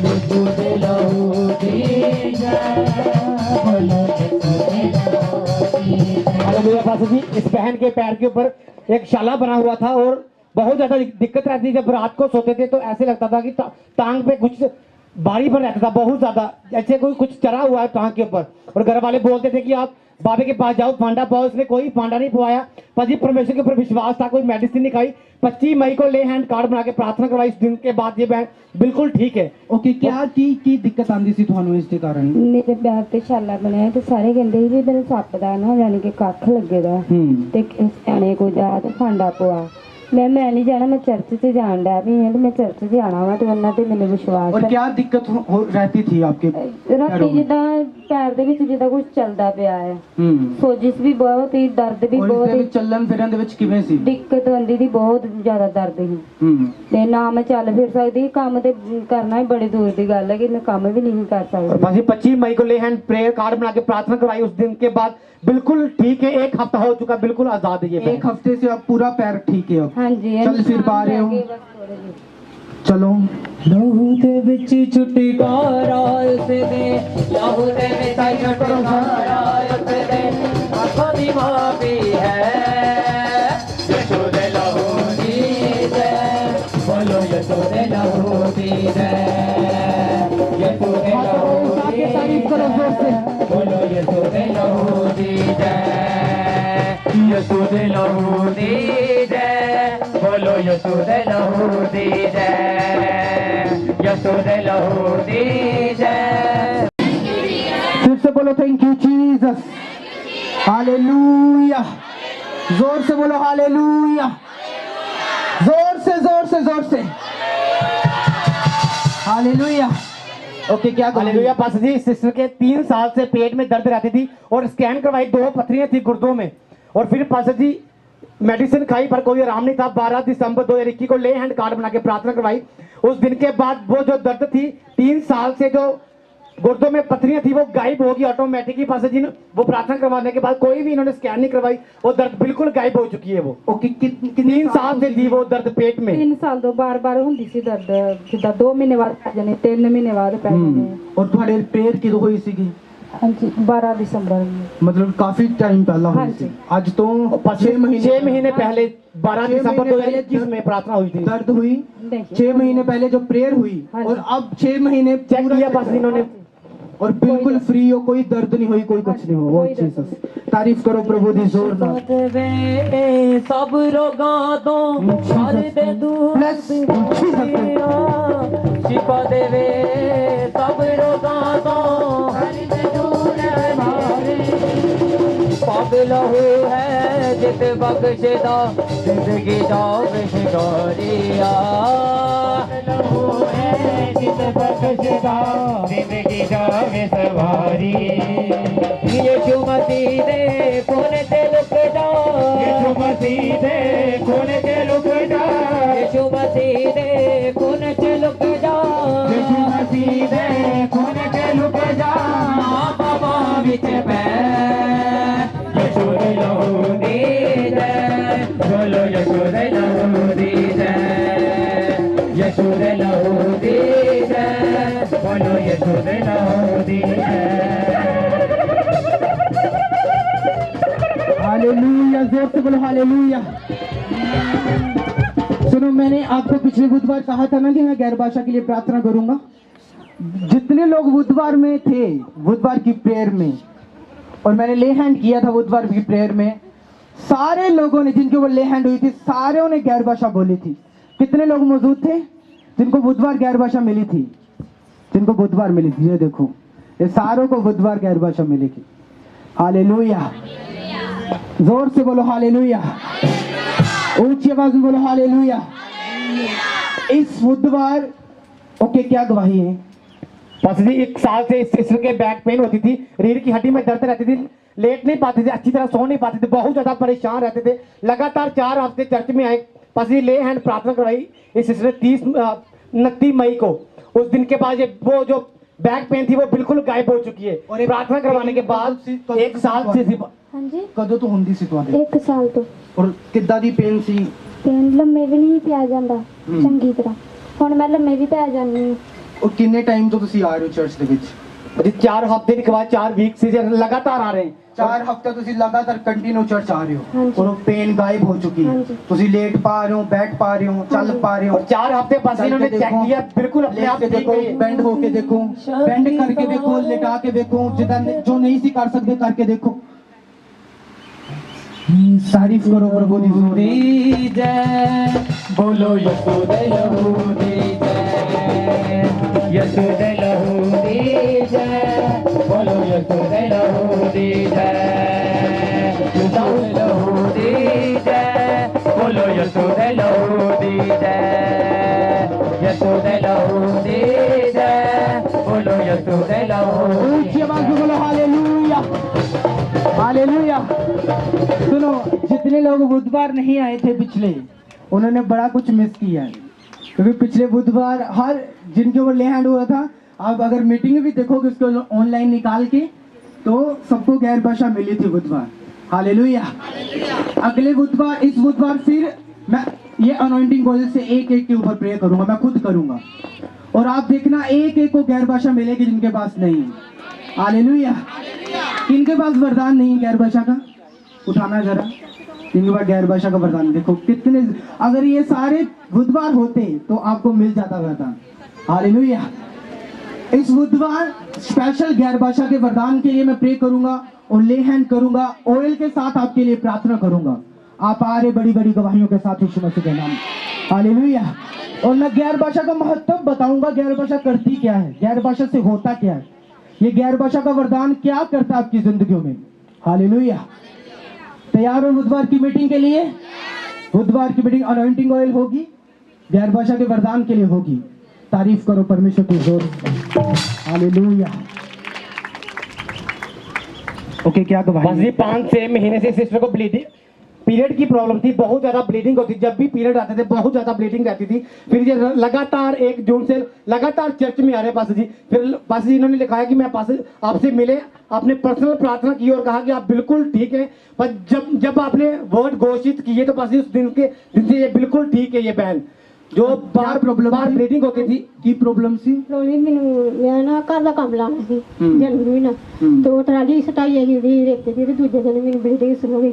यीशु दे लहू दी जय बोलो यीशु दे लहू दी जय। हालेलुया पास्टर जी, इस बहन के पैर के ऊपर एक शाला बना हुआ था और बहुत ज्यादा दिक्कत रहती थी। जब रात को सोते थे तो ऐसे लगता था कि टांग पे कुछ भारी पर रहता था, बहुत ज्यादा ऐसे कोई कुछ चढ़ा हुआ है टांग के ऊपर। और घर वाले बोलते थे कि आप बाबे के पास जाओ, फांडा पाओ। उसने कोई फांडा नहीं पवाया, पर जी परमेश्वर के ऊपर विश्वास था, कोई मेडिसिन नहीं खाई। 25 मई को ले हैंड कार्ड बना के प्रार्थना करवाई। इस दिन के बाद ये बहन बिल्कुल ठीक है। ओके, क्या की दिक्कत आंदी सी ਤੁਹਾਨੂੰ ਇਸ ਦੇ ਕਾਰਨ? ਮੇਰੇ ਪੈਰ ਤੇ ਛਾਲਾ ਬਣਿਆ ਤੇ ਸਾਰੇ ਕਹਿੰਦੇ ਸੀ ਵੀ ਤੇਰੇ ਸੱਪ ਦਾ ਨਾ ਯਾਨੀ ਕਿ ਕੱਖ ਲੱਗੇਗਾ ਤੇ ਸਿਆਣੇ ਕੋਈ ਜਾ ਤੇ ਫਾਂਡਾ ਪਵਾ। मैं नहीं जाना, मैं चर्च से जान रहा भी है, मैं चर्च से आना वा तो ਉਹਨਾਂ ਤੇ ਮੈਨੂੰ ਵਿਸ਼ਵਾਸ और क्या दिक्कत रहती थी आपके ਰਾਤੀ ਜਿੱਦਾਂ ਪੈਰ ਦੇ ਵਿੱਚ ਜਿੱਦਾਂ ਕੁਝ ਚੱਲਦਾ ਪਿਆ ਹੈ ਸੋਜਿਸ ਵੀ ਬਹੁਤ ਹੀ ਦਰਦ ਵੀ ਬਹੁਤ ਹੀ ਚੱਲਣ ਫਿਰਨ ਦੇ ਵਿੱਚ ਕਿਵੇਂ ਸੀ ਦਿੱਕਤ ਆਉਂਦੀ ਦੀ ਬਹੁਤ ਜ਼ਿਆਦਾ ਦਰਦ ਸੀ ਤੇ ਨਾ ਮੈਂ ਚੱਲ ਫਿਰ ਸਕਦੀ ਕੰਮ ਤੇ ਕਰਨਾ ਹੀ ਬੜੀ ਦੂਰ ਦੀ ਗੱਲ ਹੈ ਕਿ ਮੈਂ ਕੰਮ भी नहीं कर सकती। बस 25 मई को ले हैंड प्रेयर कार्ड बना के प्रार्थना करवाई। उस दिन के बाद बिल्कुल ठीक है, 1 हफ्ता हो चुका, बिल्कुल आजाद है। ये 1 हफ्ते से अब पूरा पैर ठीक है अब? हाँ जी, चल फिर पा रहे हो, चलो। लहू दे विच छुटकारा उस दे लहू दे विच छुटकारा उस दे पापा दी माफी है यीशु दे लहू दी जय बोलो यीशु दे लहू दी जय यीशु दे लहू दी जय बोलो यीशु दे लहू दी जय यीशु दे लहू दी जय बोलो यीशु दे लहू दी जय यीशु दे लहू दी जय। फिर से बोलो थैंक यू जीसस, हालेलुया। जोर से बोलो हालेलुया, जोर से जोर से जोर से हालेलुया। ओके, क्या हालेलुया पास्टर जी, सिस्टर के 3 साल से पेट में दर्द रहती थी और स्कैन करवाई, 2 पथरियां थी गुर्दों में। और फिर पास्टर जी मेडिसिन खाई पर कोई आराम नहीं था। 12 दिसंबर 2021 को ले हैंड कार्ड बना के प्रार्थना करवाई। उस दिन के बाद वो जो दर्द थी 3 साल से जो गुर्दों में पथरियां थी वो गायब होगी ऑटोमेटिकली। पास्टर जी ने वो प्रार्थना करवाने के बाद कोई भी इन्होंने स्कैन नहीं करवाई, वो दर्द बिल्कुल गायब हो चुकी है। वो ओके, 3 साल से थी वो दर्द पेट में। 3 ਸਾਲ ਤੋਂ ਬਾਰ-ਬਾਰ ਹੁੰਦੀ ਸੀ ਦਰਦ, ਜਿੱਦਾਂ 2 ਮਹੀਨੇ ਬਾਅਦ ਪੈ ਜਾਣੇ, 3 ਮਹੀਨੇ ਬਾਅਦ ਪੈ ਜਾਣੇ। और ਤੁਹਾਡੇ ਪੈਰ ਕਿਦੋਂ ਹੋਈ ਸੀਗੀ? हाँ जी 12 दिसंबर में। मतलब काफी टाइम पहला हाँ हुई जी। थी। आज तो 6 महीने पहले 12 छह दिसंबर महीने पहले 2021 में प्रार्थना हुई थी। दर्द हुई, नहीं। 6 महीने पहले जो प्रेयर हुई हाँ और जी। अब 6 महीने चेक पूरा किया चेक बस इन्होंने। और बिल्कुल फ्री हो, कोई दर्द नहीं हुई, कोई कुछ नहीं हुआ। वो कोई दर्द जीसस, तारीफ करो प्रभु दी जोर ना। सब रोगां तो हर दे Bless in Jesus' name. शिफा देवे सब रोगां तो हर दे दूर मारे पागल हो है जित बख्शदा जिंदगी दा विशगारिया हो है जित बख्शदा जिंदगी दा विसवारी यीशु मसीह दे खून ते लुक जा यीशु मसीह दे खून ते लुक जा यीशु मसीह दे खून ते लुक जा यीशु मसीह दे खून ते लुक जा बाबा विच पै यीशु दे लहू दी जय बोलो यीशु दे लहू दी जय यीशु दे लहू दी जय बोलो यीशु दे लहू दी जय हालेलुया, जोर से बोलो हालेलुया। सुनो, मैंने आपको पिछले बुधवार कहा था ना कि मैं गैर भाषा के लिए प्रार्थना करूंगा। जितने लोग बुधवार में थे, बुधवार की प्रेयर में, और मैंने ले हैंड किया था बुधवार की प्रेयर में, सारे लोगों ने जिनके ऊपर ले हैंड हुई थी, सारे ने गैर भाषा बोली थी। कितने लोग मौजूद थे जिनको बुधवार गैर भाषा मिली थी? जिनको बुधवार मिली थी, ये देखो, ये सारों को बुधवार गैर भाषा मिली थी। हालेलुया, जोर से बोलो हालेलुया, ऊंची आवाज में बोलो हालेलुया। इस बुधवार ओके, क्या गवाही है? बस जी 1 साल से इस सिस्टर के बैक पेन होती थी, रीढ़ की हड्डी में दर्द रहती थी, लेट नहीं पाते थे, अच्छी तरह सो नहीं पाते थे, बहुत ज्यादा परेशान रहते थे। लगातार 4 हफ्ते चर्च में आए, बस जी ले हैंड प्रार्थना करवाई इस सिस्टर ने 29 मई को। उस दिन के बाद ये वो जो बैक पेन थी वो बिल्कुल गायब हो चुकी है। और प्रार्थना करवाने के बाद 1 साल से हाँ जी ਕਦੋਂ ਤੋਂ ਹੁੰਦੀ ਸੀ ਤੁਹਾਡੇ? 1 ਸਾਲ ਤੋਂ ਔਰ ਕਿੱਦਾਂ ਦੀ ਪੇਨ ਸੀ? ਤੇ ਲੰਮੇ ਵੀ ਨਹੀਂ ਪਿਆ ਜਾਂਦਾ ਚੰਗੀ ਤਰ੍ਹਾਂ। ਹੁਣ ਮੈਂ ਲੰਮੇ ਵੀ ਪੈ ਜਾਂਦੀ ਹਾਂ। और कितने टाइम तो ਤੁਸੀਂ ਆ ਰਹੇ ਹੋ ਚਰਚ ਦੇ ਵਿੱਚ? जी 4 हफ्ते के बाद 4 वीक से लगातार आ रहे हैं। 4 ਹਫ਼ਤੇ ਤੁਸੀਂ ਲਗਾਤਾਰ ਕੰਟੀਨਿਊ ਚਰਚ ਆ ਰਹੇ ਹੋ ਹਾਂਜੀ। ਔਰ ਉਹ ਪੇਨ गायब हो चुकी है। ਹਾਂਜੀ। ਤੁਸੀਂ ਲੇਟ ਪਾ ਰਹੇ ਹੋ, बैठ पा रहे हो, चल पा रहे हो। और 4 हफ्ते बस इन्होंने चेक किया, बिल्कुल अपने आप लेट के ठीक देखो, है ये। बेंड होके देखो, बेंड करके देखो, लेटा के देखो, जितना जो नहीं सी कर सकते करके देखो। तारीफ करो प्रभु दी जोर दी जय बोलो यीशु दे लहू दी जय यीशु दे लहू दी जय बोलो यीशु दे लहू दी जय यीशु दे लहू दी जय बोलो यीशु दे लहू दी जय यीशु दे लहू दी जय बोलो यीशु दे लहू ऊंची आवाज में बोलो हालेलुया, हालेलुया। सुनो, जितने लोग बुधवार नहीं आए थे पिछले, उन्होंने बड़ा कुछ मिस किया है, क्योंकि पिछले बुधवार हर जिनके ऊपर ले हैंड हुआ था, आप अगर मीटिंग भी देखोगे उसको ऑनलाइन निकाल के, तो सबको गैर भाषा मिली थी बुधवार। हालेलुया। अगले बुधवार, इस बुधवार फिर मैं ये अनॉइंटिंग ऑयल से एक एक के ऊपर प्रे करूंगा, मैं खुद करूंगा, और आप देखना एक एक को गैर भाषा मिलेगी जिनके पास नहीं है। हालेलुया। किनके पास वरदान नहीं है गैर भाषा का? उठाना जरा, जिनके पास गैर भाषा का वरदान। देखो कितने, अगर ये सारे बुधवार होते तो आपको मिल जाता वरदान। हालेलुया। इस बुधवार स्पेशल गैर भाषा के वरदान के लिए मैं प्रे करूंगा और ले हैंड करूंगा, ऑयल के साथ आपके लिए प्रार्थना करूंगा। आप आ रहे बड़ी बड़ी गवाहियों के साथ यीशु मसीह के नाम। हालेलुया। और मैं गैर भाषा का महत्व बताऊंगा, गैर भाषा करती क्या है, गैर भाषा से होता क्या है, ये गैर भाषा का वरदान क्या करता है आपकी जिंदगियों में। हालेलुया। तैयार हो बुधवार की मीटिंग के लिए? बुधवार की मीटिंग अनॉइंटिंग ऑयल होगी, गैर भाषा के वरदान के लिए होगी। तारीफ करो परमेश्वर की जोर से। हालेलुया। ओके, क्या बस गवाही? ये 5-6 महीने से सिस्टर को ब्लीडिंग पीरियड की प्रॉब्लम थी, बहुत ज्यादा ब्लीडिंग होती, जब भी पीरियड आते थे बहुत ज्यादा ब्लीडिंग रहती थी। फिर ये लगातार 1 जून से लगातार चर्च में आ रहे पास जी। फिर पास जी इन्होंने लिखा है कि मैं पास आपसे मिले, आपने पर्सनल प्रार्थना की और कहा कि आप बिल्कुल ठीक है, पर जब आपने वर्ड घोषित किए तो पास उस दिन से ये बिल्कुल ठीक है ये बहन। जो क्या बाहर problem बाहर थी? ब्लीडिंग होती थी की प्रॉब्लम सी ਰੋਣੀ ਮੈਨੂੰ ਮੈਂ ਨਾ ਘਰ ਦਾ ਕੰਮ ਲਾਉਣਾ ਸੀ ਹੂੰ। ਜਨਵਰੀ ਨਾਲ ਤੇ ਉਹ ਟਰਾਲੀ ਸਟਾਈ ਹੈਗੀ ਉਹਦੀ ਰੇਤੇ ਦੀ ਤੇ ਦੂਜੇ ਦਿਨ ਮੈਨੂੰ ਬਲੀਡਿੰਗ ਸ਼ੁਰੂ ਹੋ ਗਈ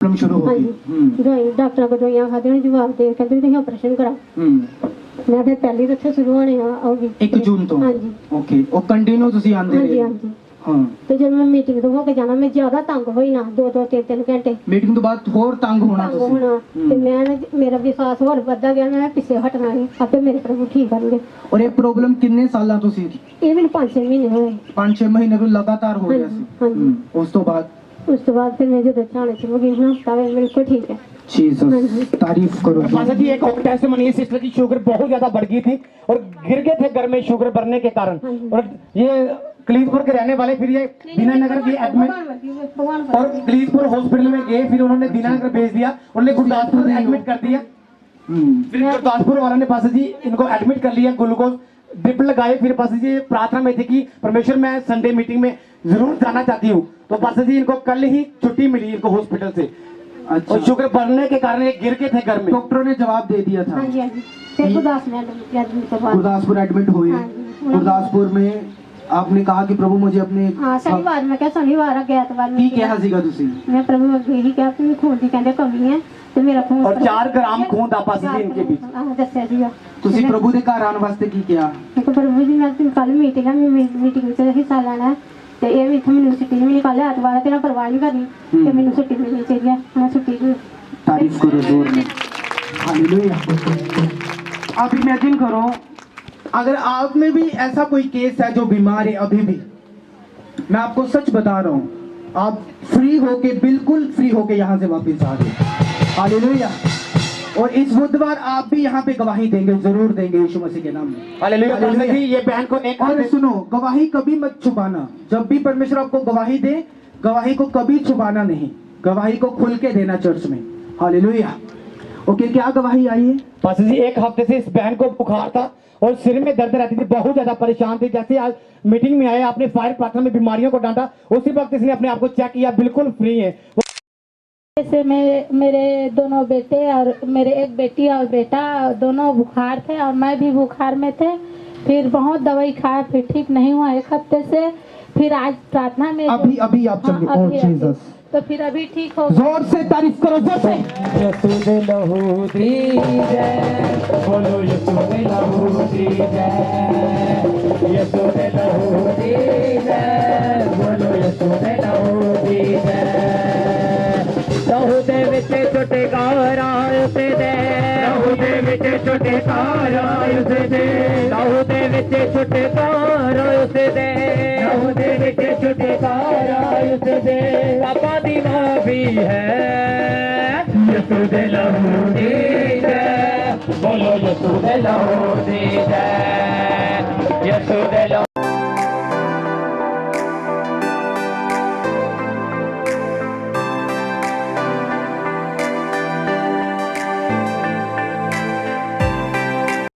प्रॉब्लम शुरू हो गई ਹਾਂਜੀ ਦਵਾਈ ਡਾਕਟਰਾਂ ਕੋਲ ਦਵਾਈਆਂ ਖਾਧੀਆਂ ਜਵਾਬ ਦੇ ਕਹਿੰਦੇ ਤੁਸੀਂ ਆਪਰੇਸ਼ਨ ਕਰਾ ਮੈਂ ਫਿਰ ਪਹਿਲੀ ਉੱਥੇ ਸ਼ੁਰੂ ਹੋਣੇ ਆ ਗਈ 1 ਜੂਨ ਤੋਂ ਹਾਂਜੀ ਓਕੇ ਉਹ ਕੰਟੀਨਿਊ ਤੁਸੀਂ ਆਂਦੇ ਹਾਂਜੀ ਰਹੇ ਹਾਂਜੀ ਹਾਂ ਤੇ ਜਦੋਂ ਮੈਂ ਮੀਟਿੰਗ ਤੋਂ ਹੋ ਕੇ ਜਾਣਾ ਮੈਂ ਜ਼ਿਆਦਾ ਤੰਗ ਹੋਈ ਨਾ 2-2 3-3 ਘੰਟੇ ਮੀਟਿੰਗ ਤੋਂ ਬਾਅਦ ਹੋਰ ਤੰਗ ਹੋਣਾ ਤੰਗ ਤੁਸੀਂ ਹੋਣਾ ਤੇ ਮੈਂ ਨਾ ਮੇਰਾ ਵਿਸ਼ਵਾਸ ਹੋਰ ਵੱਧਦਾ ਗਿਆ ਮੈਂ ਪਿੱਛੇ ਹਟਣਾ ਨਹੀਂ ਆਪੇ ਮੇਰੇ ਪ੍ਰਭੂ ਠੀਕ ਕਰਨਗੇ ਔਰ ਇਹ ਪ੍ਰੋਬਲਮ ਕਿੰਨੇ ਸਾਲਾਂ ਤੋਂ ਸੀ ਇਹ ਮੈਨੂੰ 5-6 ਮਹੀਨੇ ਹੋਏ 5-6 ਮਹੀਨੇ ਤੋਂ ਲਗਾਤਾਰ ਹੋ ਰਿਹਾ ਸੀ ਹਾਂਜੀ। ਉਸ ਤੋਂ ਬਾਅਦ ਉਸ ਤੋਂ ਬਾਅਦ ਫਿਰ ਮੈਂ ਜਦੋਂ ਚਾਣੇ ਚ ਹੋ ਗਈ ਹਾਂ ਤਾਂ ਬਿਲਕੁਲ ਠੀਕ है जीसस तारीफ करो पासा जी एक और टेस्टिमनी है, सिस्टर की शुगर बहुत ज्यादा बढ़ गई थी और गिर गए थे घर में शुगर बढ़ने के कारण और ये कलीसपुर के रहने वाले फिर ये दीनानगर की एडमिट और कलीसपुर हॉस्पिटल में गए फिर उन्होंने दीनानगर भेज दिया उन्होंने गुरदासपुर एडमिट कर दिया फिर गुरदासपुर वालों ने पासा जी इनको एडमिट कर लिया ग्लूकोज ड्रिप लगाए फिर पासा जी प्रार्थना में थे कि परमेश्वर मैं संडे मीटिंग में जरूर जाना चाहती हूँ तो पासा जी इनको कल ही छुट्टी मिली इनको हॉस्पिटल से अच्छा और शुगर बढ़ने के कारण ये गिर गए थे घर में डॉक्टरों ने जवाब दे दिया था हाँ जी हाँ जी फिर गुरदास में एडमिट करवा गुरदासपुर एडमिट हुए हाँ जी। गुरदासपुर में आपने कहा कि प्रभु मुझे अपने हाँ शनिवार मैं क्या शनिवार आ गया एतवार की ਕਿਹਾ ਸੀਗਾ ਤੁਸੀਂ मैं प्रभु अगे ही क्या कि खून की कहते कमी है ਤੇ ਮੇਰਾ खून और 4 ग्राम खून था पासा जी इनके बीच हाँ ਦੱਸਿਆ ਸੀਗਾ ਤੁਸੀਂ ਪ੍ਰਭੂ ਦੇ ਘਰ ਆਉਣ ਵਾਸਤੇ ਕੀ ਕਿਹਾ ਇੱਕ ਪ੍ਰਭੂ ਜੀ ਮੈਂ ਕੱਲ ਮੀਟਿੰਗ ਆ ਮੈਂ ਮੀਟਿੰਗ ਵਿੱਚ ਹਿੱਸਾ ਲੈਣਾ ਹੈ ਤੇ ਇਹ ਵੀ ਇੱਥੇ ਮੈਨੂੰ ਛੁੱਟੀ ਨਹੀਂ ਮਿਲੀ ਕੱਲ ਐਤਵਾਰ ਤੇਰਾ ਪਰਵਾਹ ਨਹੀਂ ਕਰਨੀ ਤੇ ਮੈਨੂੰ ਛੁੱਟੀ ਮਿਲਣੀ ਚਾਹੀਦੀ ਹੈ ਮੈਂ ਛੁੱਟੀ ਦੀ तारीफ करो जोर में हालेलुया आप इमेजिन करो अगर आप में भी ऐसा कोई केस है जो बीमार है अभी भी मैं आपको सच बता रहा हूँ आप फ्री होके बिल्कुल फ्री होके यहाँ से वापस आ रहे हालेलुया और इस बुधवार आप भी यहाँ पे गवाही देंगे जरूर देंगे यीशु मसीह के नाम में हालेलुया पासा जी ये बहन को एक और सुनो गवाही कभी मत छुपाना जब भी परमेश्वर आपको गवाही दे गवाही को कभी छुपाना नहीं गवाही को खुल के देना चर्च में हालेलुया ओके क्या गवाही आई है पासा जी एक हफ्ते से इस बहन को बुखार था और सिर में दर्द रहती थी बहुत ज्यादा परेशान थी जैसे आज मीटिंग में आए आपने फायर प्रार्थना में बीमारियों को डांटा उसी वक्त इसने अपने आप को चेक किया बिल्कुल फ्री है जैसे मेरे दोनों बेटे और मेरे एक बेटी और बेटा दोनों बुखार थे और मैं भी बुखार में थे फिर बहुत दवाई खाया फिर ठीक नहीं हुआ एक हफ्ते से फिर आज प्रार्थना में अभी अभी आप चल हाँ, ओह अभी- जीसस तो फिर अभी ठीक हो जोर से तारीफ करो जोर से यीशु दे लहू दी जय बोलो यीशु दे लहू दी जय यीशु दे लहू दी जय बोलो यीशु दे लहू दी जय लहू दे विच छुटकारा उसे दे लहू दे विच छुटकारा उसे दे लहू दे विच छुटकारा उसे दे लहू दे विच छुटकारा उसे दे पापा दी माफी है यीशु दे लहू दी जय बोलो यीशु दे लहू दी जय